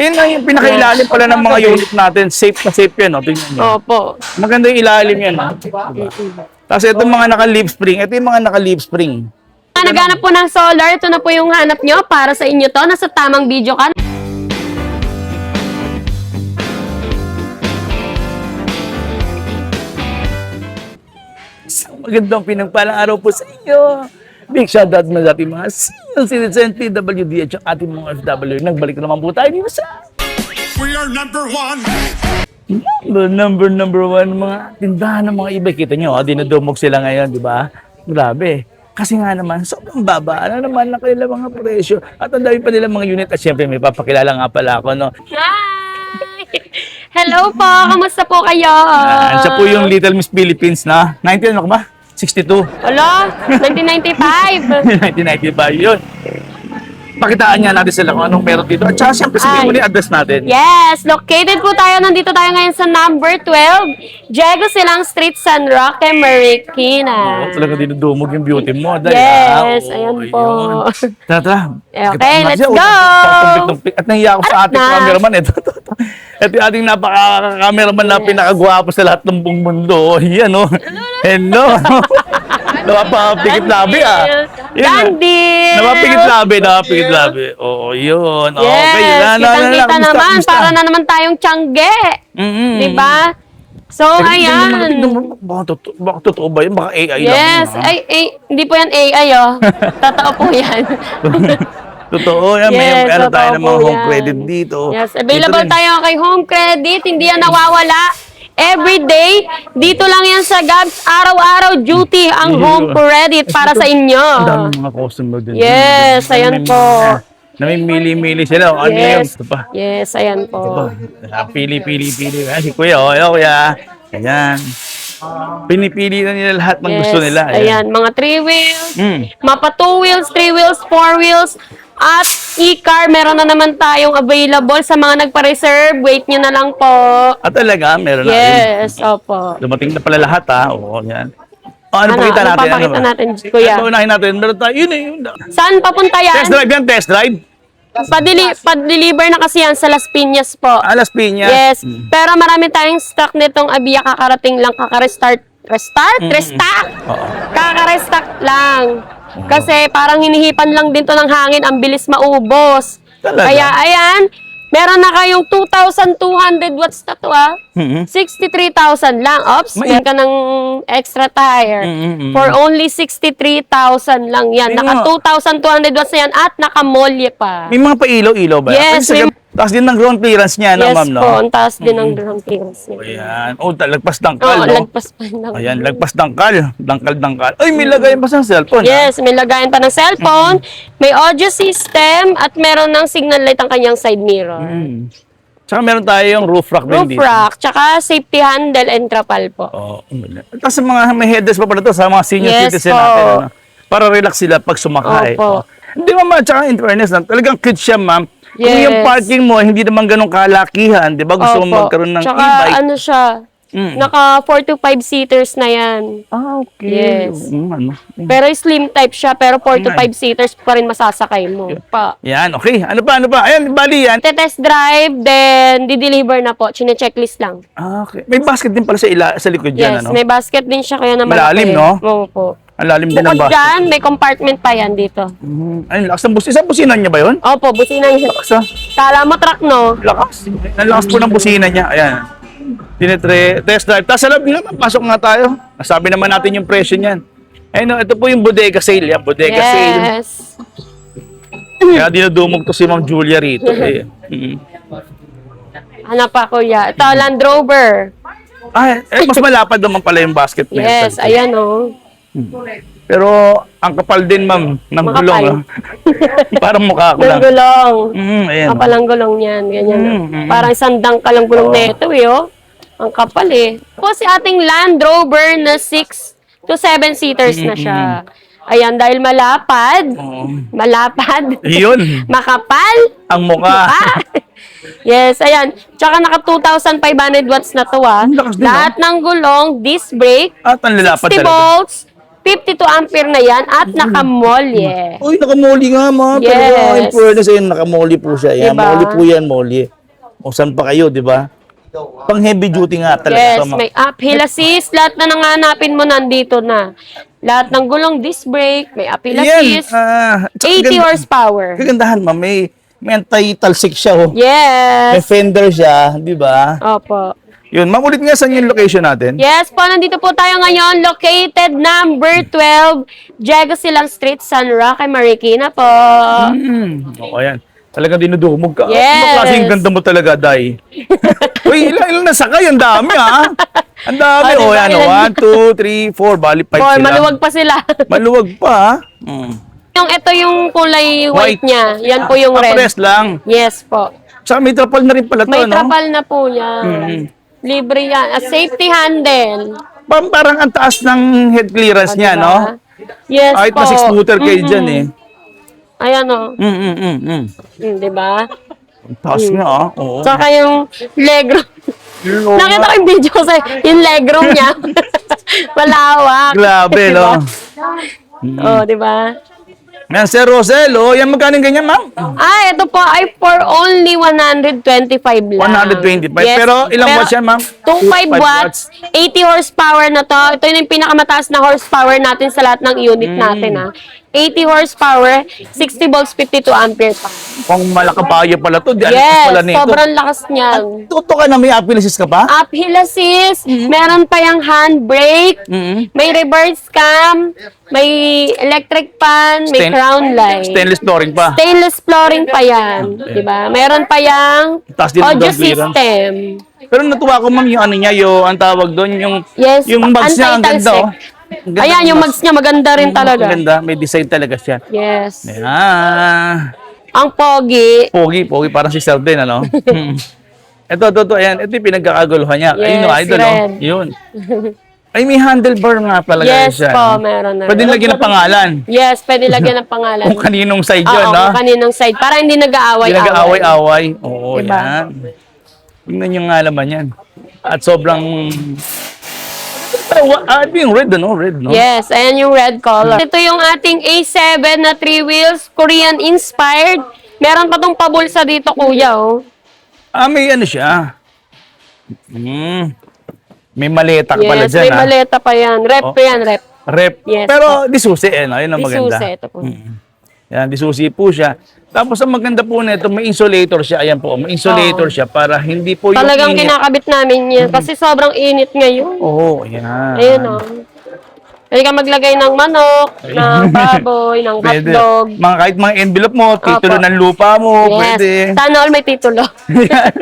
Yun nga yung pinakailalim pala ng mga unit natin. Safe na safe yan, no? Tingnan nyo. Opo. Maganda yung ilalim yan, no? Diba? Tapos itong mga naka-leaf spring. Ito yung mga naka-leaf spring. Naghanap po ng solar, ito na po yung hanap nyo para sa inyo to. Nasa tamang video ka. Magandang pinagpalang araw po sa inyo. Big shoutout na ating mga senior citizen, PWD at yung ating mga FW. Nagbalik na naman po tayo dito sa We are number one. number one mga tindahan ng mga iba. Kita nyo, dinudumog sila ngayon, di ba? Grabe. Kasi nga naman, sobrang baba. Ano naman na kanilang mga presyo. At ang dami pa nilang mga unit. At syempre, may papakilala nga pala ako, no? Hi! Hello po! Kamusta po kayo? Siya po yung Little Miss Philippines na 19, ano ka ba? 62. Hello? 1995. 1995 yun. Pakitaan nga natin sila kung anong meron dito. At saka siyempre sabihin mo na yung address natin. Yes, located po tayo. Nandito tayo ngayon sa number 12, Diego Silang Street, San Roque, Marikina. Oo, talaga dinudumog yung beauty mo. Dahil, Yes, oo, ayan po. yun. Tara. Okay, let's go! At nahiya ako sa Arat ating na. cameraman. Ito yung ating napaka-cameraman na pinakagwapo sa lahat ng buong mundo. Yan, oh. Hello. Napapikit labi, ah. Yun, Dandy! napapikit labi. Oo, yun. Okay, Yes, kitang-kita Kamusta, naman. kamusta? Para na naman tayong tiyangge. Diba? So, ayan. Baka totoo ba yun? Baka AI lang. Yes. yun, ha? Ay, hindi po yan AI, oh. Totoo po yan. Totoo yan. Yes, May tayo totoo ng mga po home yan. credit dito. Yes, available Dito rin. tayo kay Home Credit. Hindi yan nawawala. Every day, dito lang yan sa Gabs. Araw-araw duty ang Home Credit para sa inyo. Ang daming mga customer din. Yes, ayan po. Namimili-mili sila. Ano yun? Yes. Ito pa. Yes, ayan po. Pili. Ayan, si Kuya. Ayan, Kuya. Ayan. Pinipili na nila lahat ng gusto nila. Ayan, mga 3 wheels, Mm. mapa 2 wheels, 3 wheels, 4 wheels, at e-car, meron na naman tayong available sa mga nagpa-reserve. Wait nyo na lang po. At talaga, meron na. Yes, opo. Dumating na pala lahat, ha? Oo, yan. Ano pakita natin? papakita ba? natin, Kuya? Ano unahin natin? Meron tayo. Yun eh. Yun. Saan papunta yan? Test drive yan, test drive. Pa-deliver na kasi yan sa Las Piñas po. Alas Piñas. Yes, pero marami tayong stock nitong Abia, kakarating lang, kaka-restart. Restart? Restock? Oo. Kaka-restock lang. Kasi parang hinihipan lang din to ng hangin, ang bilis maubos. Talaga? Kaya ayan, meron na kayong 2,200 watts na to, ah. Mhm. 63,000 lang. Ops, meron ka ng extra tire. For only 63,000 lang yan. Ayun Naka nga. 2,200 watts na yan at nakamolye pa. May mga pa-ilaw-ilaw ba? Yes, Kasi taas din ng ground clearance niya, no, Yes ma'am, no? po, ang taas din ng ground clearance niya. Ayan. Oh, lagpas dangkal, Oo, no? lagpas pa lang. Ayan, lagpas dangkal. Dangkal. Ay, may lagay pa sa cellphone. Yes, may lagayan pa ng cellphone, may audio system, at meron ng signal light ang kanyang side mirror. Tsaka meron tayong roof rack din Roof dito. rack, tsaka safety handle and trapal po. Oo. Tapos sa mga may headrest pa pala to sa mga senior Yes citizen po. natin. Ano? Para relax sila pag sumakay. Opo. Hindi ma'am, tsaka in fairness, talagang cute siya, ma'am. Kung Yes. yung parking mo, hindi naman ganun kalakihan, di ba? Gusto mo magkaroon ng Tsaka e-bike. ano siya, naka 4 to 5 seaters na yan. Okay. Yes. Ano? Pero slim type siya, pero 4 to 5 seaters pa rin masasakay mo. Pa. Yan, okay. Ano pa? Ayan, bali yan. Test drive, then di-deliver na po. Chine-checklist lang. Okay. May basket din pala sa likod yan, Yes, ano? may basket din siya kaya naman. Malalim, no? Oo po. Ang lalim din ng Bukod basket. dyan, may compartment pa yan dito. Ayun, lakas ng busina. Isang busina niya ba yun? Opo, busina niya. Lakas ah. Kala mo truck, no? Lakas. Ang lakas po ng busina niya. Ayan. Test drive. Tapos alam niyo naman, pasok nga tayo. Nasabi naman natin yung presyo niyan. Ayun, ito po yung bodega sale. Yan, bodega sale. Yes. Kaya dinudumog to si Ma'am Julia rito. Eh. Hanap pa, kuya. Ito, Land Rover. Mas malapad naman pala yung basket na yun. Yes, ayan, oh. Pero ang kapal din, ma'am, ng Makapal. gulong. Ah. Parang mukha ko lang. Ng gulong. Ayan. Kapal ang gulong niyan. Ganyan, oh. Parang isang dangkal ang gulong na ito, eh, oh. Ang kapal, eh. Po si ating Land Rover na 6 to 7 seaters na siya. Ayan, dahil malapad. Malapad. Yun. Makapal. Ang mukha. Yes, ayan. Tsaka naka 2,500 watts na to, ah. Ang lakas din, Lahat ng gulong, disc brake, At ang lalapad 60 talaga. volts, 52 ampere na yan at nakamolye. Uy, nakamoli nga, ma'am. Yes. Pero in fairness, ayun, nakamoli po siya. Yan, Diba? moli po yan, moli. O, saan pa kayo, di ba? Pang heavy duty nga talaga. Yes, to, ma'am. may uphill assist. Lahat na nanganapin mo nandito na. Lahat ng gulong disc brake, may uphill Yan, assist. 80 tsaka horsepower. Kagandahan, ma'am. May anti-talsik siya, oh. May Yes. fender siya, di ba? Opo. Yun, ma'am, ulit nga saan yung location natin? Yes po, nandito po tayo ngayon. Located number 12, Diego Silang Street, San Roque, Marikina po. O, ayan. Talagang dinudumog ka. Yes. Ano klaseng ganda mo talaga, Day? Uy, ilang nasakay? Ang dami, ha? Ang dami. Oh, O, diba? yan, Ilan- 1, 2, 3, 4. Bali, 5 Boy, sila. maluwag pa sila. Maluwag pa, ha? Ito yung kulay white niya. Yan po yung red. Press lang. Yes po. Tsaka may trapal na rin pala to, May no? trapal na po yan. Libre yan. A safety handle. Parang ang taas ng head clearance niya, Diba? no? Yes Kahit po. na 6-footer kayo dyan, eh. Ayan o. Diba? Ang taas nga, ah. Oo. Saka yung legroom. Nakita ko yung video ko sa yung legroom niya. Malawak. Grabe, no? Oh, diba? Yan, Sir Rosel, oh. Yan, magkano yung ganyan, ma'am? Ah, ito po ay for only 125 lang. 125. Pero ilang watts yan, ma'am? 25 watts, 80 horsepower na to. Ito yung pinakamataas na horsepower natin sa lahat ng unit natin, ha. 80 horsepower, 60 volts, 52 ampere pa. Pang malakabayo pala to. Di alam Yes, pala nito. sobrang lakas niyan. Tuto ka na, may apilisis ka pa? Uphill assist, meron pa yung handbrake, may reverse cam, may electric pan, may crown light. Stainless flooring pa. Stainless flooring pa yan, di ba? Meron pa yung Taas din ang audio down clearance. system. Pero natuwa ko, ma'am, yung ano niya, yung ang tawag doon, Yes, yung mags niya, ang ganda, anti-talsik. oh. Ang ganda Ayan, ng yung mags niya maganda rin talaga. Ang ganda, may design talaga siya. Yes. Ayan. Ang pogi. Pogi, parang si Sir din, ano? Ito, ayan. Ito yung pinagkakaguluhan niya. Yes, Ayun, idol, red. oh. Yun. Ay, may handlebar nga pala Yes siya. po, no? meron na. Pwede lagyan ng pangalan. Yes, pwede lagyan ng pangalan. Kung kaninong side yun, Oo, no? kung kaninong side. Para hindi nag-aaway-away. Hindi nag-aaway-away. Oo, Diba? yan. Tingnan nyo nga naman yan. At sobrang... Ito yung red, ano? Red, no? Yes, ayan yung red color. Ito yung ating A7 na 3 wheels, Korean inspired. Meron pa tong pabulsa dito, kuya, oh. May ano siya. May maleta ka pala Yes, dyan, may ha? maleta pa yan. Rep Oh. pa yan, rep. Rep. Yes, Pero disusi, ano? Yun ang maganda. Isusa, ito po. Yan, disusi po siya. Tapos ang maganda po nito, may insulator siya. Ayan po, may insulator siya para hindi po yung Talagang init. kinakabit namin yan kasi sobrang init ngayon. Oo, yan. Ayun, oh. Pwede ka maglagay ng manok, ng baboy, ng Pwede. hotdog. Kahit mga envelope mo, titulo Opo. ng lupa mo, Yes. pwede. Sana all may titulo. Yan.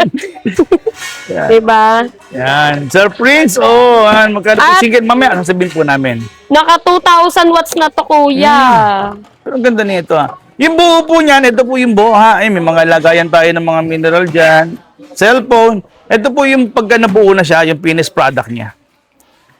Diba? Yan. Sir Prince, magkano po At- single? Mamaya, sasabihin po namin. Naka 2,000 watts na to, kuya. Pero ang ganda nito, ha. Yung buo po niyan, ito po yung buo, ha. Ay, may mga lagayan tayo ng mga mineral dyan. Cellphone. Ito po yung pagka nabuo na siya, yung finished product niya.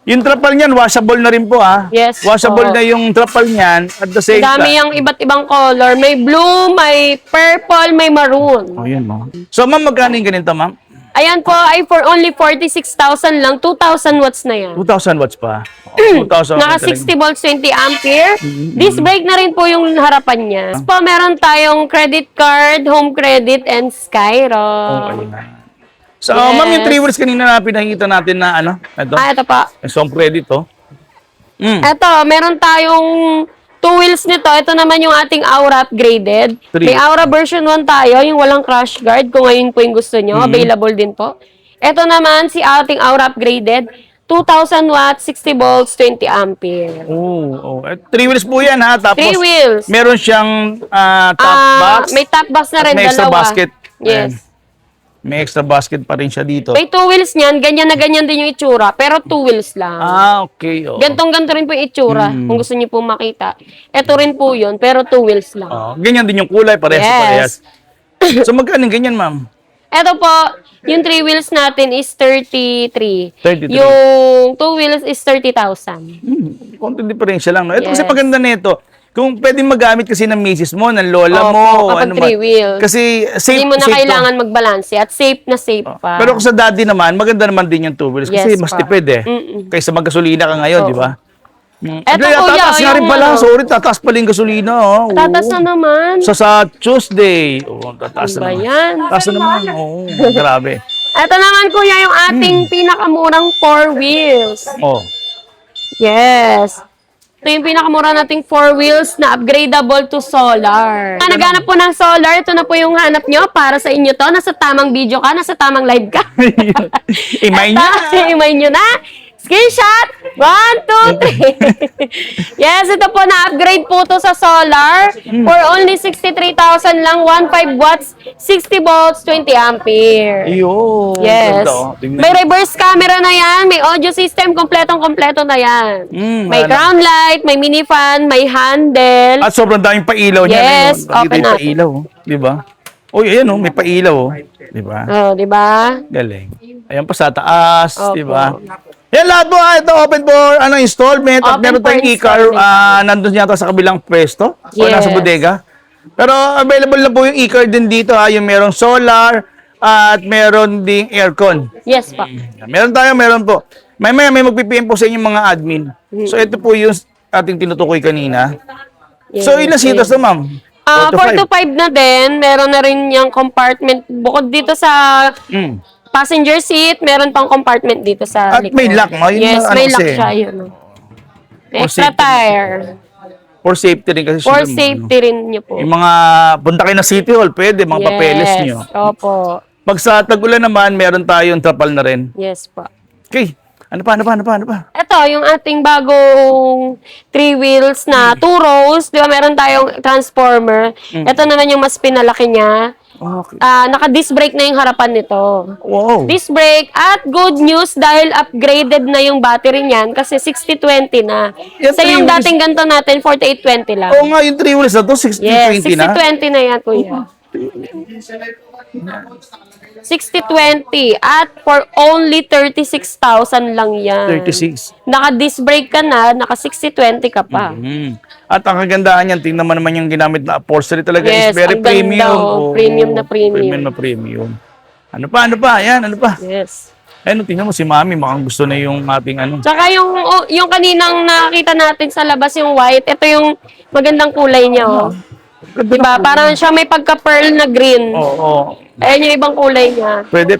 Yung trapal niyan, washable na rin po, ha. Yes Washable po. na yung trapal niyan at the same Dami time. yung iba't ibang color. May blue, may purple, may maroon. Oh, yun, mo. So, ma'am, magkano yung ganito, ma'am? Ayan po ay for only 46,000 lang. 2,000 watts na yan. 2,000 watts pa. 2,000 Naka 60 volts, 20 ampere. Disc brake na rin po yung harapan niya. Tapos po, meron tayong credit card, home credit, and Skyro. Okay na. So, Yes. ma'am, yung 3 words kanina na pinakita natin na ano, ito, Ito pa. song credit, oh. Ito, meron tayong 2 wheels nito. Ito naman yung ating Aura upgraded. Three. May Aura version 1 tayo, yung walang crash guard. Kung ngayon po yung gusto nyo, available din po. Ito naman si ating Aura upgraded. 2,000 watts, 60 volts, 20 ampere. Oh. 3 wheels po yan, ha. Tapos, 3 wheels. meron siyang top box. May top box na at rin, may extra dalawa. basket. Yes. Ayan. May extra basket pa rin siya dito. May 2 wheels niyan, ganyan na ganyan din yung itsura, pero 2 wheels lang. Okay. Oh. Gantong-ganto rin po yung itsura, kung gusto niyo po makita. Ito rin po yun, pero 2 wheels lang. Ganyan din yung kulay, parehas. So, magkano yung ganyan, ma'am? Ito po, yung 3 wheels natin is 33. 33. Yung 2 wheels is 30,000. Konti diferensya lang, no? Ito kasi Yes. paganda nito. Kung pwedeng magamit kasi ng misis mo, ng lola Opo, mo, kapag ano man. 3 wheels. Kasi safe, Hindi mo na safe to. kailangan magbalanse at safe na safe pa. Pero kung sa daddy naman, maganda naman din yung 2 wheels kasi Yes, mas pa. tipid, eh. Kaysa maggasolina ka ngayon, Oo. di ba? Eto, Kaya kuya, tataas nga rin yung pala. ano. Sorry, tataas pala yung gasolina. Oh. Tatas na naman. Sa Tuesday. Oo, tataas Ano ba na naman. yan? Tataas na naman. Oo, grabe. Ito naman, kuya, yung ating pinakamurang 4 wheels. Oh. Yes. Ito yung pinakamura nating 4 wheels na upgradable to solar. Naghanap po ng solar, ito na po yung hanap nyo para sa inyo to. Nasa tamang video ka, nasa tamang live ka. Imay niya. Imay nyo na. Screenshot! 1, 2, 3. Yes, ito po na-upgrade po to sa solar for only 63,000 lang, 15 watts, 60 volts, 20 ampere. Iyo. Yes. Ganda, oh. Tingnan May mo. reverse camera na yan, may audio system, kompletong-kompleto na yan. May wala. ground light, may mini fan, may handle. At sobrang daming pailaw niya. Yes, Nakita open yung natin. pailaw. Di ba? Uy, ayan oh, may pailaw. Oh. Di ba? Oh, di ba? Galing. Ayan pa sa taas. Opo. Di ba? Yan lahat po, ito open for installment. At Open meron for tayong e-car. installment. Nandun yata sa kabilang pwesto. O Yes. nasa bodega. Pero available na po yung e-car din dito. Yung merong solar at meron ding aircon. Yes pa. Meron tayo, meron po. May magpipm po sa inyong mga admin. So ito po yung ating tinutukoy kanina. Yes, So ilan seaters to, ma'am? 4 to 5 na din. Meron na rin yung compartment. Bukod dito sa Mm. passenger seat, meron pang compartment dito sa At likod. may lock, no? Yun Yes, ang ano may lock kasi. siya. Yun. May For extra safety. tire. For safety rin kasi. For syempre, safety rin nyo po. Yung mga punta kayo na City Hall, pwede, mga papeles nyo. Opo. Pag sa tag-ulan naman, meron tayong trapal na rin. Yes po. Okay. Ano pa? Ito, yung ating bagong 3 wheels na 2 rows. Di ba, meron tayong transformer. Ito naman yung mas pinalaki niya. Okay. Naka-disc brake na yung harapan nito. Wow. Disc brake at good news dahil upgraded na yung battery niyan kasi 60-20 na. Yan, Sa yung 3 wheels. dating ganito natin, 48-20 lang. Oo nga, yung 3 wheels na to, 60-20 Yes, na. 60-20 na yan, kuya. 60-20 at for only 36,000 lang yan. 36. Naka-disc brake ka na, naka 60-20 ka pa. At ang kagandahan yan, tingnan mo naman yung ginamit na upholstery talaga Yes, is very ang ganda, premium. oh. Premium na premium. Premium na premium. Ano pa? Yan, ano pa? Yes. Ayun, tingnan mo si Mami, mukhang gusto na yung ating ano. Tsaka yung kaninang nakita natin sa labas yung white, ito yung magandang kulay niya, oh. Diba? Parang siya may pagka-pearl na green. Oo. Ayan yung ibang kulay niya. Pwede.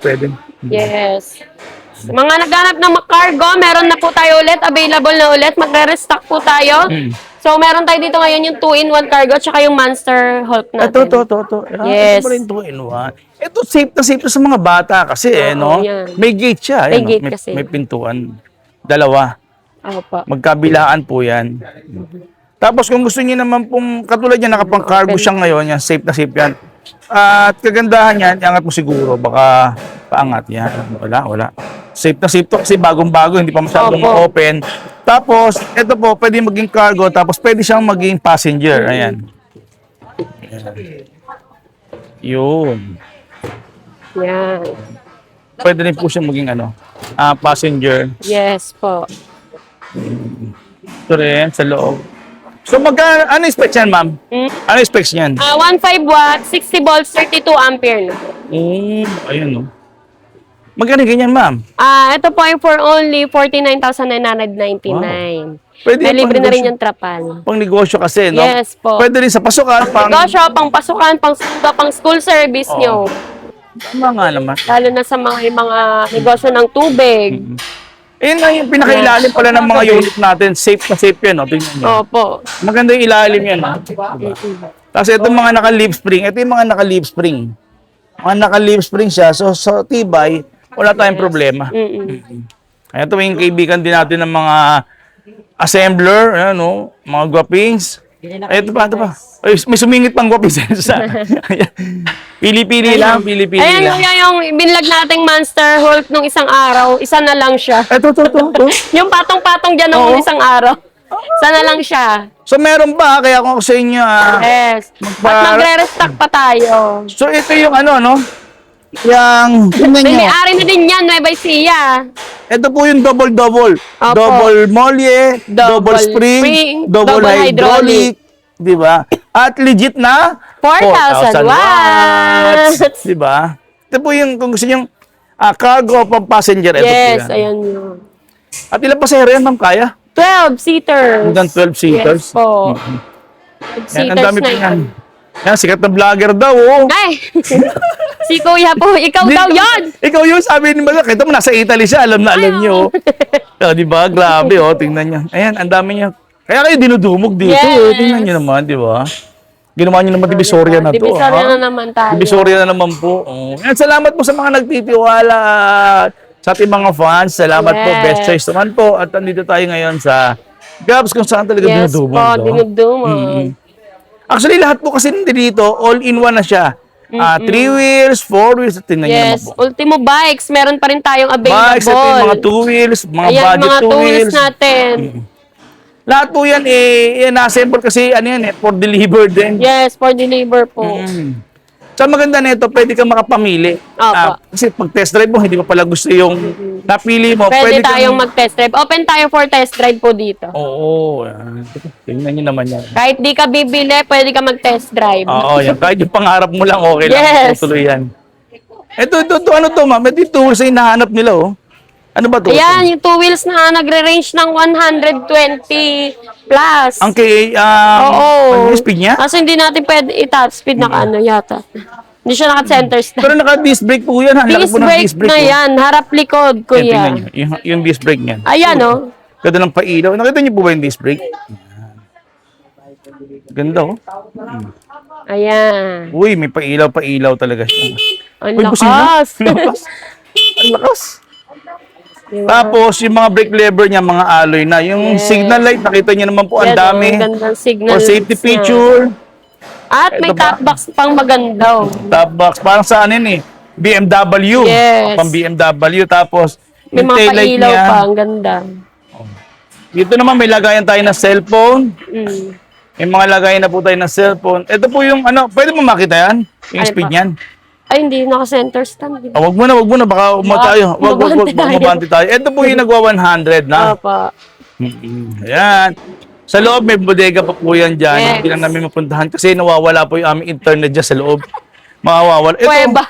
Yes. Mga naghanap ng cargo, meron na po tayo ulit. Available na ulit. Magre-restock po tayo. So, meron tayo dito ngayon yung 2-in-1 cargo tsaka yung Monster Hulk natin. Ito. Yes. Ito pa rin 2-in-1. Ito safe na sa mga bata kasi, no? yan. May gate siya. May no? gate kasi. May pintuan. Dalawa. Opo. Magkabilaan po yan. Tapos kung gusto niyo naman pong, katulad yan, nakapang-cargo siya ngayon, yan, safe na safe yan. At kagandahan yan, iangat mo siguro, baka paangat yan. Wala. Safe na safe to kasi bagong-bago, hindi pa masyadong Opo. open. Tapos, ito po, pwede maging cargo, tapos pwede siyang maging passenger. Ayan. Yun. Yan. Pwede rin po siyang maging passenger. Yes po. Ito rin, sa loob. So, ano specs yan, ma'am? Ano specs yan? 15 watts, 60 volts, 32 ampere na. Ayun, no. Magkano ganyan, ma'am? Ito po ay for only 49,999. Pwede May yan libre na rin pang yung trapal. Pang negosyo kasi, no? Yes po. Pwede rin sa pasukan, pang... Negosyo, pang pasukan, pang school service Oo. nyo. Tama nga naman. Lalo na sa mga negosyo ng tubig. Ayun nga yung pinakailalim pala ng mga unit natin. Safe na safe yan, no? Tingnan nyo. Opo. Maganda yung ilalim yan, no? Diba? Tapos ito mga naka-leaf spring. Ito yung mga naka-leaf spring. Mga naka-leaf spring siya. So, sa tibay, wala tayong problema. Ayan, ito yung kaibigan din natin ng mga assembler, ayan, no? Mga guwapings. Ay, ito pa. Ay, may sumingit pang guwapings. Pili-pili lang. Ayan yung binlag nating Monster Hulk nung isang araw. Isa na lang siya. Ito. Yung patong-patong dyan nung Oo. isang araw. Isa na lang siya. So, meron pa. Kaya kung ako sa inyo, Yes. At magre-restock pa tayo. So, ito yung no? Yung, tingnan May nyo. may-ari na din yan, Nueva Ecija. Ito po yung double. Opo. Double molye, double Double spring, spring, double double hydraulic. Di ba? At legit na 4,000 watts. Di ba? Ito po yung, kung gusto nyo, cargo pang passenger. Ito po Yes, yan. ayan yun. At ilang pasahero yan, ma'am? Kaya? 12-seaters. Hanggang 12 seaters. Yes po. Yan, ang 12-seaters dami na pa yan. yan. Yan, sikat na vlogger daw, oh. Ay! Si Kuya po, ikaw daw yon. Ikaw yung sabi ni Maga, kita mo nasa Italy siya, alam na alam niyo. Oh, di ba? Grabe, oh, tingnan niyo. Ayan, ang dami niya. Kaya kayo dinudumog dito, Yes. oh. Tingnan niyo naman, di ba? Ginawa niyo naman Divisoria na to. Divisoria ha? na naman tayo. Divisoria na naman po. Oh. Yan, salamat po sa mga nagtitiwala sa ating mga fans. Salamat po, Yes. best choice naman po. At nandito tayo ngayon sa Gabs kung saan talaga Yes po, dinudumog. no? dinudumog. Actually, lahat po kasi dito, all-in-one na siya. 3 wheels, 4 wheels, tingnan niyo naman Yes, po. Ultimo Bikes, meron pa rin tayong available. Bikes, ito yung mga 2 wheels, mga Ayan, budget mga 2 2 wheels. natin. Lahat po yan, na-assemble kasi, ano yan, for deliver din. Yes, for deliver po. Sa maganda nito, pwede kang makapamili. Opo. Kasi pag test drive mo, hindi mo pala gusto yung napili mo. Pwede kang- tayong mag-test drive. Open tayo for test drive po dito. Oo, yan. Tingnan nyo naman yan. Kahit di ka bibili, pwede ka mag-test drive. Oo, yan. Kahit yung pangarap mo lang, okay lang. Yes. Tutuloy yan. Ito, ano to, ma'am? Ito yung tools na hinahanap nila, oh. Ano ba to? Ayan, yung 2 wheels na nagre-range ng 120 plus. Ang kay, Oo. ano yung speed niya? Kaso hindi natin pwede i-top speed na ano yata. Hindi siya naka-center stand. Pero naka-disc brake po yan. Ang laki Disc po ng brake disc brake. na oh. yan. Harap likod, Yan, tingnan kuya. nyo. Yung disc brake niyan. Ayan, oh. Ganda ng pailaw. Nakita niyo po ba yung disc brake? Ganda, oh. Ayan. Uy, may pailaw talaga siya. Ang Uy, busina. lakas. Ang lakas. Ang lakas. Diba? Tapos, yung mga brake lever niya, mga alloy na. Yung Yes. signal light, nakita niyo naman po, ang Yan, oh, dami. ang gandang signal For safety lights niya. feature. At may Ito pa. top box pang maganda. oh. Top box. Parang sa ano yun eh. BMW. Yes. Pang BMW. Tapos, May yung mga taillight pailaw niya. pa. Ang ganda. Dito naman, may lagayan tayo na cellphone. Mm. May mga lagayan na po tayo na cellphone. Ito po yung ano, pwede mo makita yan? Yung Ano speed pa? niyan. Ay, hindi. Naka-center stand. Wag mo na. Baka tayo. Wag, mabante tayo. mabante tayo. Ito po yung nagwa 100 na. Opo. Ayan. Sa loob, may bodega pa po yan dyan. Yes. Hindi lang namin mapuntahan kasi nawawala po yung aming internet dyan sa loob. Mawawala. Ito, Kuweba.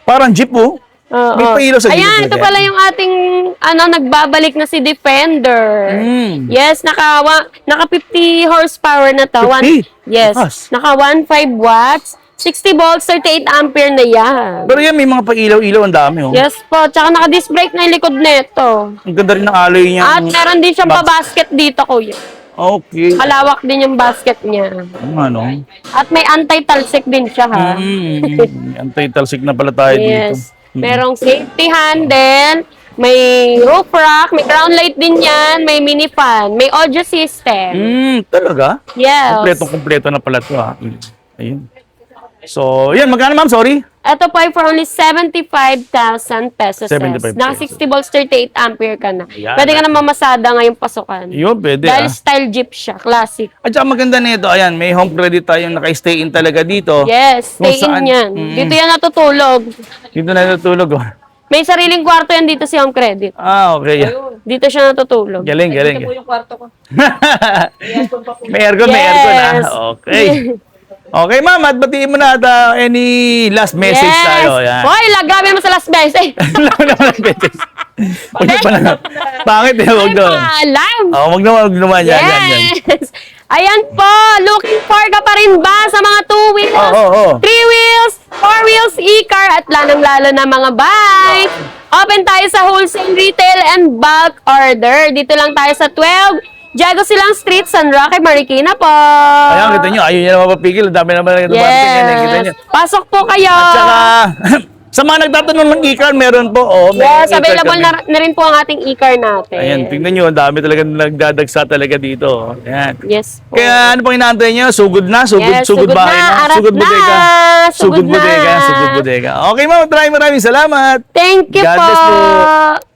parang jeep po. Oo. May pailaw sa Ayan, gilid, ito pwede. pala yung ating, nagbabalik na si Defender. Mm. Yes, naka 50 horsepower na to. 50? Yes, Lakas. naka 1.5 watts, 60 volts, 38 ampere na yan. Pero yan, may mga pailaw-ilaw. Ang dami, oh. Yes po, tsaka naka-disc brake na yung likod nito. Ang ganda rin ng alloy niya. At meron din siyang pa-basket dito, kuya. Okay. Kalawak din yung basket niya. Ano? At may anti-talsik din siya, ha? Anti-talsik na pala tayo dito. Yes. Merong safety handle, may roof rack, may ground light din yan, may mini fan, may audio system. Talaga? Yes. Kompleto na pala ito, ha? Ayun. So, yan. Magkano, ma'am? Sorry? Ito po ay for only 75,000 pesos. 75 Naka 60 volts, 38 ampere ka na. Ayan. Pwede ka na mamasada ngayong pasukan. Yun, pwede, Dahil style jeep siya, classic. At saka maganda nito, ayan, may home credit tayong naka-stay in talaga dito. Yes, Kung stay in saan- yan. Dito yan natutulog. Dito na natutulog, oh. May sariling kwarto yan dito si Home Credit. Okay. Dito siya natutulog. Galing. Ito po yung kwarto ko. may aircon, Yes. Okay. Okay, ma'am, at batiin mo na at any last message tayo. Yan. Hoy, grabe mo sa last message. Huwag pa na. Pangit eh, huwag na. Alam. Oh, wag naman. Yan. Yes. Ayan po, looking for ka pa rin ba sa mga 2 wheels, Oo. 3 wheels, 4 wheels, e-car, at lalong-lalo na mga bike? Open tayo sa wholesale, retail, and bulk order. Dito lang tayo sa 12 Diego Silang Street, San Roque, Marikina po. Ayan, kita nyo, ayaw nyo na mapapigil. Ang dami naman na kita nyo. Pasok po kayo. At saka, sa mga nagtatanong ng e-car, meron po. Oh, may Yes, e-car available kami. na rin po ang ating e-car natin. Ayan, tingnan nyo, ang dami talaga nagdadagsa talaga dito. Ayan. Yes po. Kaya ano pang inaantay nyo? Sugod na? Yes, sugod bahay na, na? arat Sugod na. bodega? Sugod na. Sugod bodega. Okay, ma'am. Maraming salamat. Thank you God po. bless po.